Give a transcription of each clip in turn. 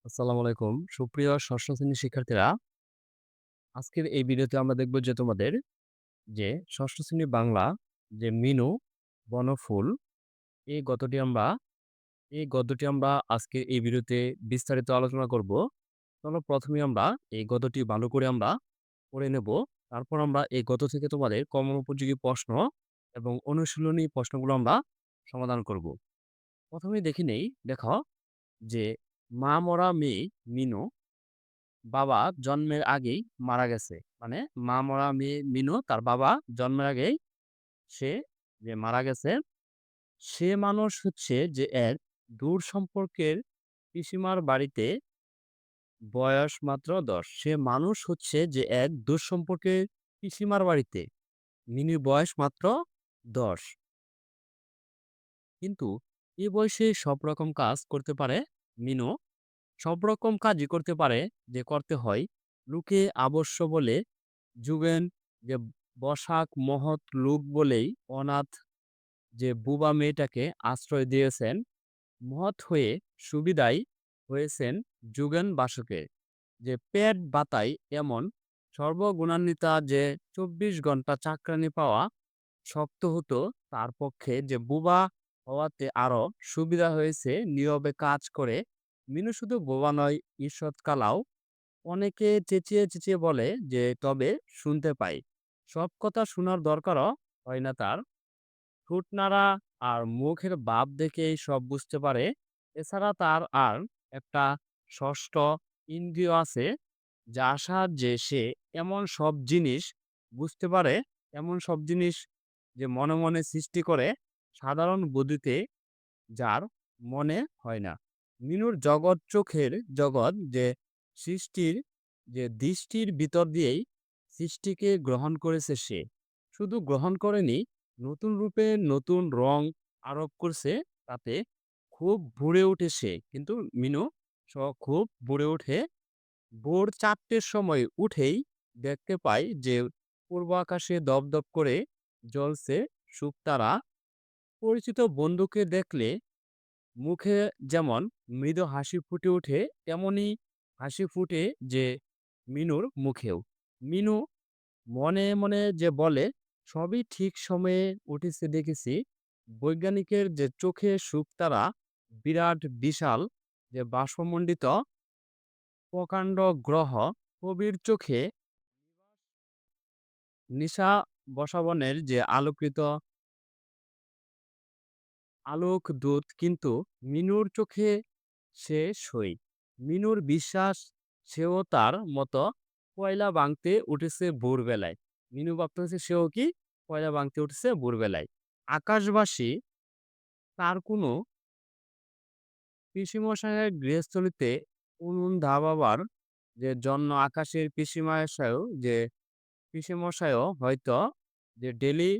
আসসালামু আলাইকুম। সুপ্রিয় ষষ্ঠ শ্রেণীর শিক্ষার্থীরা, আজকের এই ভিডিওতে আমরা দেখব যে তোমাদের যে ষষ্ঠ শ্রেণীর বাংলা যে মিনু বনফুল এই গদ্যটি আমরা এই গদ্যটি আমরা আজকে এই ভিডিওতে বিস্তারিত আলোচনা করব। চলো প্রথমে আমরা এই গদ্যটি ভালো করে আমরা পড়ে নেব। তারপর আমরা এই গদ্য থেকে তোমাদের কমন উপযোগী প্রশ্ন এবং অনুশীলনী প্রশ্নগুলো আমরা সমাধান করব। প্রথমেই দেখে নেই, দেখো যে মা মরা মেয়ে মিনু বাবা জন্মের আগেই মারা গেছে। মানে মা মরা মেয়ে মিনু তার বাবা জন্মের আগেই সে যে মারা গেছে। সে মানুষ হচ্ছে যে এক দূর সম্পর্কের পিসিমার বাড়িতে বয়স মাত্র ১০। সে মানুষ হচ্ছে যে এক দূর সম্পর্কের পিসিমার বাড়িতে। মিনুর বয়স মাত্র ১০। কিন্তু এ বয়সে সব রকম কাজ করতে পারে মিনু। সব রকম কাজই করতে পারে, যে করতে হয়। লোকে আবশ্য বলে যুগেন যে বসাক মহৎ লোক বলেই অনাথ যে বুবা মেয়েটাকে আশ্রয় দিয়েছেন। মহৎ হয়ে সুবিধাই হয়েছেন যুগেন বাসকে। যে পেট বাতাই এমন সর্বগুণান্বিতা যে ২৪ ঘন্টা চাকরানি পাওয়া শক্ত হতো, তার পক্ষে যে বুবা হওয়াতে আরো সুবিধা হয়েছে নীরবে কাজ করে। মিনু শুধু বোবা নয়, ঈষৎ কালাও। অনেকে চেঁচিয়ে চেঁচিয়ে বলে যে তবে শুনতে পাই। সব কথা শোনার দরকারও হয় না তার। ঠোঁট নাড়া আর মুখের ভাব দেখেই সব বুঝতে পারে। এছাড়া তার আর একটা ষষ্ঠ ইন্দ্রিয় আছে, যার সাহায্যে সে এমন সব জিনিস বুঝতে পারে, এমন সব জিনিস যে মনে মনে সৃষ্টি করে, সাধারণ বুদ্ধিতে যার মনে হয় না। মিনুর জগৎ চোখের জগৎ যে সৃষ্টির যে দৃষ্টির ভিতর দিয়েই সৃষ্টিকে গ্রহণ করেছে সে। শুধু গ্রহণ করেনি, নতুন রূপে নতুন রং আরোপ করছে তাতে। খুব ভরে ওঠে সে। কিন্তু মিনু খুব ভরে ওঠে। ভোর ৪টের সময় উঠেই দেখতে পাই যে পূর্ব আকাশে দপদপ করে জ্বলছে শুকতারা। পরিচিত বন্ধুকে দেখলে মুখে যেমন মৃদু হাসি ফুটে ওঠে, তেমনি হাসি ফুটে যে মিনুর মুখেও। মিনু মনে মনে যে বলে, সবই ঠিক সময়ে উঠেছে দেখেছি। বৈজ্ঞানিকের যে চোখে শুকতারা বিরাট বিশাল যে বাষ্পমণ্ডিত প্রকাণ্ড গ্রহ, কবির চোখে নিশা বসাবনের যে আলোকিত আলোকদূত। কিন্তু মিনুর চোখে সে সই। মিনুর বিশ্বাস সেও তার মতো কয়লা ভাঙতে উঠেছে ভোরবেলায়। মিনু ভাবতেছে সেও কি কয়লা ভাঙতে উঠেছে ভোরবেলায়। আকাশবাসী তার কোনো পিসিমশাইয়ের গৃহস্থলিতে উনুন ধাবাবার যে জন্য আকাশের পিসিমশাইও যে পিসিমশাইও হয়তো যে ডেলি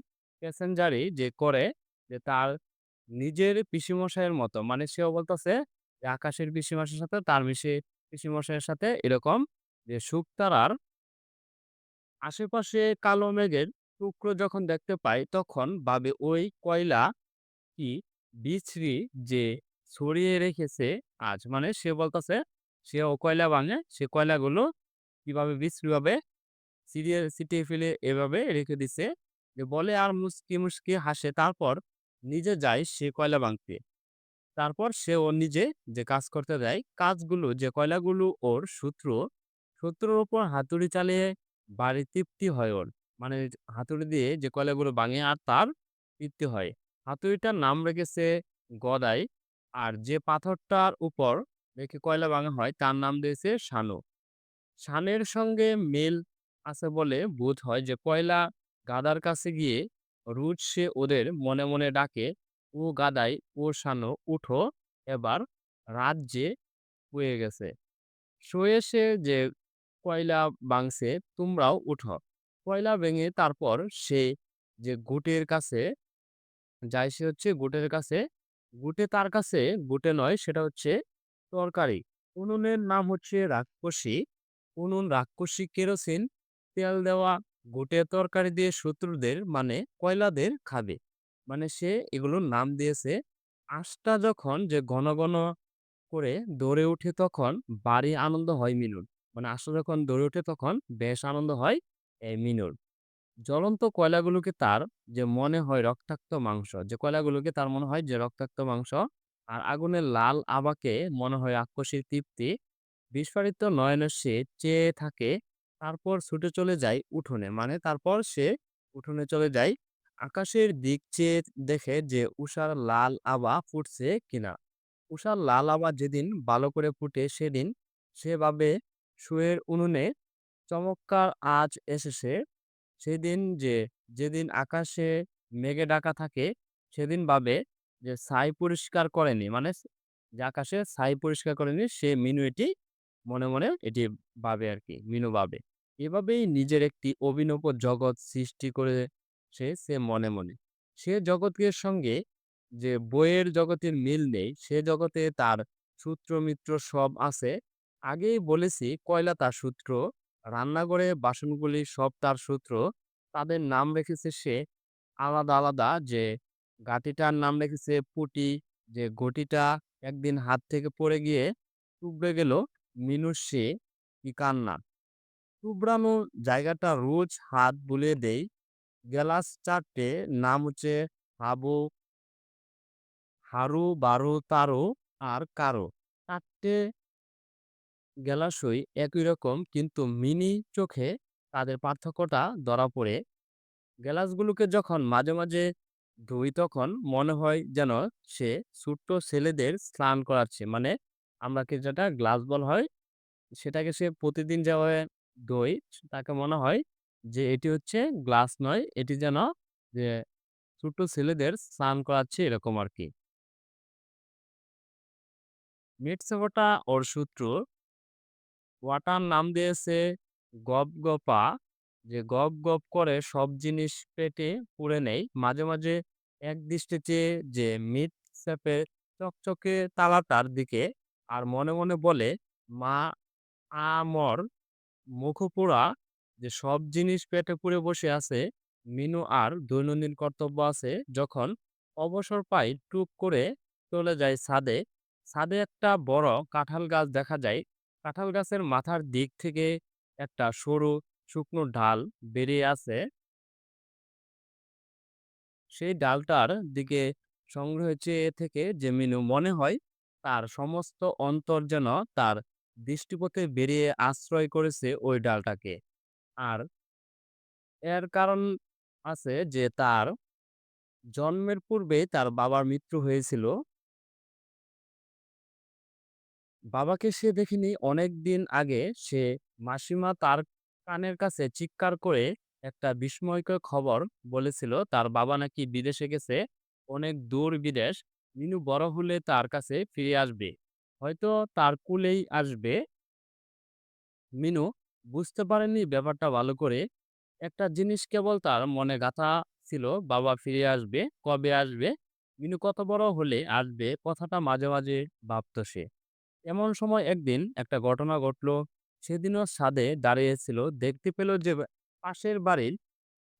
প্যাসেঞ্জারি যে করে, যে তার নিজের পিসিমশাইয়ের মতো। মানে সেও বলতেছে যে আকাশের পিসিমশাইয়ের সাথে তার পিসিমশাইয়ের সাথে এরকম যে শুকতারার আশেপাশে কালো মেঘের টুকরো যখন দেখতে পায়, তখন ভাবে ওই কয়লা কি বিশ্রী যে ছড়িয়ে রেখেছে আজ। মানে সে বলতেছে সেও কয়লা ভাঙে, সে কয়লাগুলো কিভাবে বিশ্রীভাবে ছিটিয়ে ছিটিয়ে ফেলে এভাবে রেখে দিছে। যে বলে আর মুচকি মুচকি হাসে। তারপর নিজে যায় সে কয়লা ভাঙতে। তারপর সে ও নিজে যে কাজ করতে দেয়, কাজগুলো যে কয়লাগুলো ওর শত্রুর উপর হাতুড়ি চালিয়ে বাড়ি তৃপ্তি হয় ওর। মানে হাতুড়ি দিয়ে যে কয়লাগুলো ভাঙে আর তার তৃপ্তি হয়। হাতুড়িটার নাম রেখেছে গদাই। আর যে পাথরটার উপর রেখে কয়লা ভাঙা হয় তার নাম দিয়েছে শানু। শানের সঙ্গে মিল আছে বলে বোধ হয় যে কয়লা গাদার কাছে গিয়ে রুট সে ওদের মনে মনে ডাকে, ও গাদাই ও শানো উঠো, এবার রাত যে হয়ে গেছে। শুয়ে সে যে কয়লা ভাঙছে তোমরাও উঠো। কয়লা ভেঙে তারপর সে যে গুটের কাছে যায়, সে হচ্ছে গুটের কাছে। গুটে তার কাছে গুটে নয়, সেটা হচ্ছে তরকারি। উনুনের নাম হচ্ছে রাক্ষসী উনুন। রাক্ষসী কেরোসিন তেল দেওয়া গুটে তরকারি দিয়ে শত্রুদের মানে কয়লাদের খাবে। মানে সে এগুলোর নাম দিয়েছে। আঁশটা যখন যে ঘন ঘন করে দৌড়ে উঠে তখন ভারী আনন্দ হয় মিনুর। মানে আসলে যখন দৌড়ে ওঠে তখন বেশ আনন্দ হয় এই মিনুর। জ্বলন্ত কয়লাগুলোকে তার যে মনে হয় রক্তাক্ত মাংস, যে কয়লাগুলোকে তার মনে হয় যে রক্তাক্ত মাংস, আর আগুনের লাল আভাকে মনে হয় রাক্ষসীর তৃপ্তি। বিস্ফারিত নয়নে সে চেয়ে থাকে, তারপর ছুটে চলে যায় উঠোনে। মানে তারপর সে উঠোনে চলে যায়। আকাশের দিক চেয়ে দেখে যে উষার লাল আভা ফুটছে কিনা। উষার লাল আভা যেদিন ভালো করে ফুটে সেদিন সে ভাবে শুয়ের উনুনে চমৎকার আজ এসেছে। সেদিন যেদিন আকাশে মেঘে ঢাকা থাকে সেদিন ভাবে যে ছাই পরিষ্কার করেনি, মানে যে আকাশে ছাই পরিষ্কার করেনি সে মিনু এটি মনে মনে এটি ভাবে আর কি, মিনু ভাবে। এভাবেই নিজের একটি অভিনব জগৎ সৃষ্টি করে সে মনে মনে। সে জগতের সঙ্গে যে বইয়ের জগতের মিল নেই, সে জগতে তার সূত্র মিত্র সব আছে। আগেই বলেছি কয়লা তার সূত্র, রান্নাঘরে বাসনগুলি সব তার সূত্র। তাদের নাম রেখেছে সে আলাদা আলাদা। যে গাঁটিটার নাম রেখেছে পুটি, যে ঘটিটা একদিন হাত থেকে পড়ে গিয়ে টুকরে গেল মিনুর সে কি কান্না। টুবড়ানো জায়গাটা রোজ হাত বুলিয়ে দেই। গেলাস চারটে, নাম হচ্ছে হাবু, হারু, বারু, তারু আর কারু। ৪টে গেলাসই একই রকম, কিন্তু মিনি চোখে তাদের পার্থক্যটা ধরা পড়ে। গ্লাসগুলোকে যখন মাঝে মাঝে ধুই তখন মনে হয় যেন সে ছোট্ট ছেলেদের স্নান করাচ্ছে। মানে আমরা যেটা গ্লাস বল হয় সেটাকে সে প্রতিদিন যাওয়া ধুই, তাকে মনে হয় যে এটি হচ্ছে গ্লাস নয়, এটি যেন যে ছোট্ট ছেলেদের স্নান করাচ্ছে এরকম আর কি। মেটসেবটা ওর সূত্র, ওয়াটার নাম দিয়েছে গপগপা। যে গপ গপ করে সব জিনিস পেটে পুরে নেয়। মাঝে মাঝে একদৃষ্টে চেয়ে যে মিট স্যাপের চকচকে তালাটার দিকে, আর মনে মনে বলে মা আমর মুখপোড়া, যে সব জিনিস পেটে পুরে বসে আছে। মিনু আর দৈনন্দিন কর্তব্য আছে। যখন অবসর পাই টুক করে চলে যায় ছাদে। ছাদে একটা বড় কাঁঠাল গাছ দেখা যায়। কাঁঠাল গাছের মাথার দিক থেকে একটা সরু শুকনো ডাল বেরিয়ে আছে। সেই ডালটার দিকে সংগ্রহ চেয়ে থেকে যে মিনু মনে হয় তার সমস্ত অন্তর যেন তার দৃষ্টিপথে বেরিয়ে আশ্রয় করেছে ওই ডালটাকে। আর এর কারণ আছে যে তার জন্মের পূর্বে তার বাবার মৃত্যু হয়েছিল। বাবাকে সে দেখেনি অনেকদিন আগে। সে মাসিমা তার কানের কাছে চিৎকার করে একটা বিস্ময়কর খবর বলেছিল, তার বাবা নাকি বিদেশে গেছে, অনেক দূর বিদেশ। মিনু বড় হলে তার কাছে ফিরে আসবে, হয়তো তার কুলেই আসবে। মিনু বুঝতে পারেনি ব্যাপারটা ভালো করে। একটা জিনিস কেবল তার মনে গাঁথা ছিল, বাবা ফিরে আসবে, কবে আসবে, মিনু কত বড় হলে আসবে, কথাটা মাঝে মাঝে ভাবত সে। এমন সময় একদিন একটা ঘটনা ঘটলো। সেদিনও ছাদে দাঁড়িয়েছিল, দেখতে পেল যে পাশের বাড়ির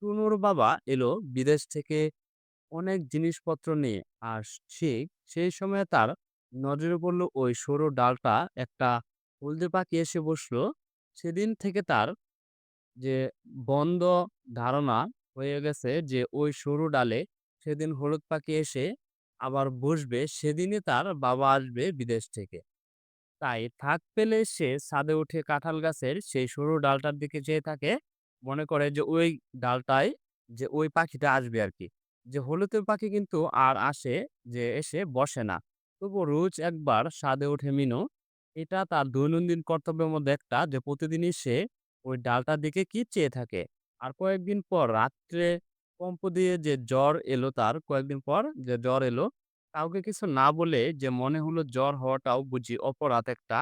টুনুর বাবা এলো বিদেশ থেকে অনেক জিনিসপত্র নিয়ে। আর ঠিক সেই সময় তার নজরে পড়ল ওই সরু ডালটা, একটা হলদে পাখি এসে বসলো। সেদিন থেকে তার যে বন্ধ ধারণা হয়ে গেছে যে ওই সরু ডালে সেদিন হলুদ পাখি এসে আবার বসবে, সেদিনই তার বাবা আসবে বিদেশ থেকে। তাই ফাঁক পেলে সে ছাদে উঠে কাঁঠাল গাছের সেই সরু ডালটার দিকে চেয়ে থাকে। মনে করে যে ওই ডালটায় যে ওই পাখিটা আসবে আর কি। যে হলুদের পাখি কিন্তু আর আসে, যে এসে বসে না। তবু রোজ একবার ছাদে ওঠে মিনু। এটা তার দৈনন্দিন কর্তব্যের মধ্যে একটা, যে প্রতিদিনই সে ওই ডালটার দিকে কি চেয়ে থাকে। আর কয়েকদিন পর রাত্রে কম্প দিয়ে যে জ্বর এলো, তার কয়েকদিন পর যে জ্বর এলো, কাউকে কিছু না বলে যে মনে হলো জ্বর হওয়াটাও বুঝি অপরাধ একটা।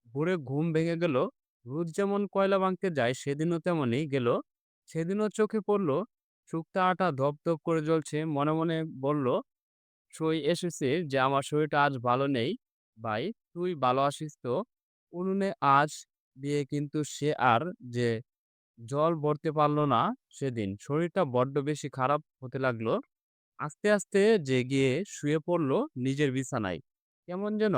ভোরে ঘুম ভেঙে গেল। রোজ যেমন কয়লা ভাঙতে যায় সেদিনও তেমনই গেল। সেদিনও চোখে পড়ল শুকতা আটা ধপধপ করে জ্বলছে। মনে মনে বলল, সই এসেছে যে আমার শরীরটা আজ ভালো নেই। ভাই তুই ভালো আছিস তো? উনুনে আঁচ দিয়ে কিন্তু সে আর যে জল ভরতে পারল না। সেদিন শরীরটা বড্ড বেশি খারাপ হতে লাগলো। আস্তে আস্তে যে গিয়ে শুয়ে পড়ল নিজের বিছানায়। কেমন যেন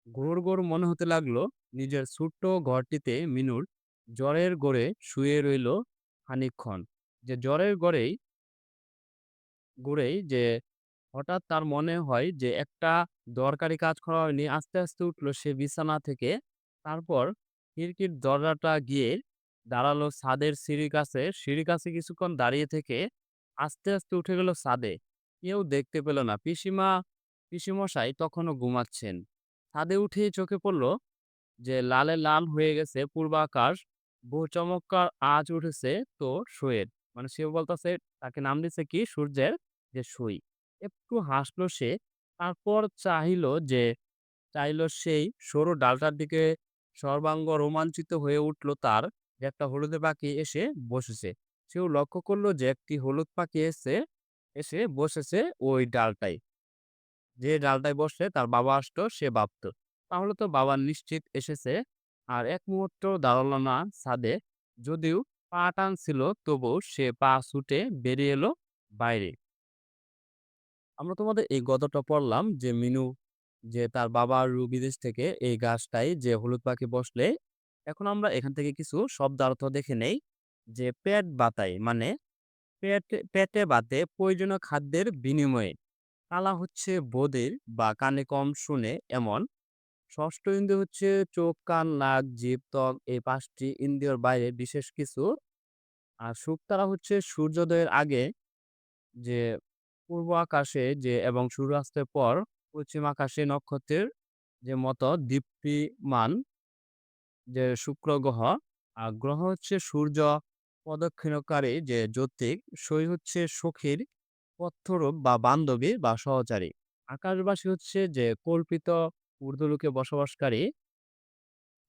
ঘোর মনে হতে লাগলো। নিজের ছোট্ট ঘরটিতে মিনুর জ্বরের ঘোরে শুয়ে রইল খানিকক্ষণ। যে জ্বরের ঘোরেই যে হঠাৎ তার মনে হয় যে একটা দরকারি কাজ করা হয়নি। আস্তে উঠলো সে বিছানা থেকে। তারপর খিড়কির দরজাটা গিয়ে দাঁড়ালো ছাদের সিঁড়ির কাছে। সিঁড়ির কাছে কিছুক্ষণ দাঁড়িয়ে থেকে আস্তে উঠে গেল ছাদে। কেউ দেখতে পেল না। পিসিমশাই তখনও ঘুমাচ্ছেন। ছাদে উঠেই চোখে পড়ল যে লাল হয়ে গেছে পূর্বাকাশ। বহু চমৎকার আঁচ উঠেছে তো সইয়ের। মানে সে বলতেছে তাকে নাম দিছে কি সূর্যের যে সই। একটু হাসলো সে। তারপর চাইলো সেই সরু ডালটার দিকে। সর্বাঙ্গ রোমাঞ্চিত হয়ে উঠল তার যে একটা হলুদে পাখি এসে বসেছে। সেও লক্ষ্য করল যে একটি হলুদ পাখি এসে বসেছে ওই ডালটায়। যে ডালটায় বসলে তার বাবা আসতো সে ভাবত। তাহলে তো বাবা নিশ্চিত এসেছে। আর এক মুহূর্ত দাঁড়ালো না ছাদে। যদিও পা টানছিল তবুও সে পা ছুটে বেরিয়ে এলো বাইরে। আমরা তোমাদের এই গল্পটা পড়লাম যে মিনু যে তার বাবা বিদেশ থেকে এই গাছটায় যে হলুদ পাখি বসলে। এখন আমরা এখান থেকে কিছু শব্দার্থ দেখে নেই। যে পেট বাতাই মানে পেটে বাতে প্রয়োজনীয় খাদ্যের বিনিময়ে। কালা হচ্ছে বধির বা কানে কম শুনে এমন। ষষ্ঠ ইন্দ্রিয় হচ্ছে চোখ, কান, নাক, জিভ, ত্বক এই ৫ টি ইন্দ্রিয়র বাইরে বিশেষ কিছু। আর শুকতারা হচ্ছে সূর্যোদয়ের আগে যে পূর্ব আকাশে যে এবং সূর্যাস্তের পর পশ্চিম আকাশে নক্ষত্রের যে মতো দীপ্তিমান যে শুক্র গ্রহ। আর গ্রহ হচ্ছে সূর্য প্রদক্ষিণকারী যে জ্যোতিক। সই হচ্ছে সখীর পথ্যরূপ বা বান্ধবী বা সহচারী। আকাশবাসী হচ্ছে যে কল্পিত ঊর্ধ্বলোকে বসবাসকারী।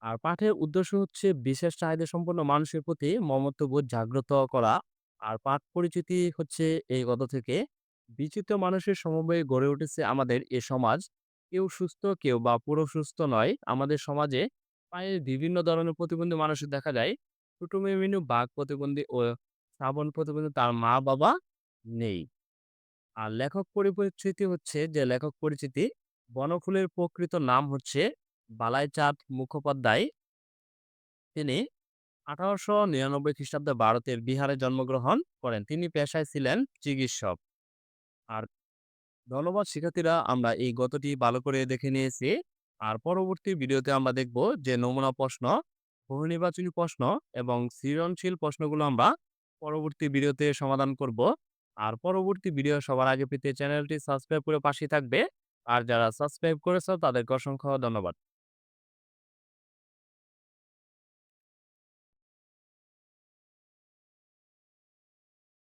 আর পাঠের উদ্দেশ্য হচ্ছে বিশেষ চাহিদা সম্পন্ন মানুষের প্রতি মমত্ববোধ জাগ্রত করা। আর পাঠ পরিচিতি হচ্ছে এই গত থেকে বিচিত্র মানুষের সমবায়ে গড়ে উঠেছে আমাদের এ সমাজ। কেউ সুস্থ কেউ বা পুরো সুস্থ নয়। আমাদের সমাজে প্রায় বিভিন্ন ধরনের প্রতিবন্ধী মানুষের দেখা যায়। ছোট মেয়ে মিনু বাঘ প্রতিবন্ধী ও শ্রাবণ প্রতিবন্ধী তার মা বাবা নেই। আর লেখক পরিচিতি হচ্ছে যে লেখক পরিচিতি বনফুলের প্রকৃত নাম হচ্ছে বালাইচাঁদ মুখোপাধ্যায়। তিনি ১৮৯৯ খ্রিস্টাব্দে ভারতের বিহারে জন্মগ্রহণ করেন। তিনি পেশায় ছিলেন চিকিৎসক। আর ধন্যবাদ শিক্ষার্থীরা, আমরা এই গতটি ভালো করে দেখে নিয়েছি। আর পরবর্তী ভিডিওতে আমরা দেখব যে নমুনা প্রশ্ন, বহু নির্বাচনী প্রশ্ন এবং সৃজনশীল প্রশ্নগুলো আমরা পরবর্তী ভিডিওতে সমাধান করব। আর পরবর্তী ভিডিও সবার আগে পেতে চ্যানেলটি সাবস্ক্রাইব করে পাশেই থাকবে। আর যারা সাবস্ক্রাইব করেছো তাদেরকে অসংখ্য ধন্যবাদ।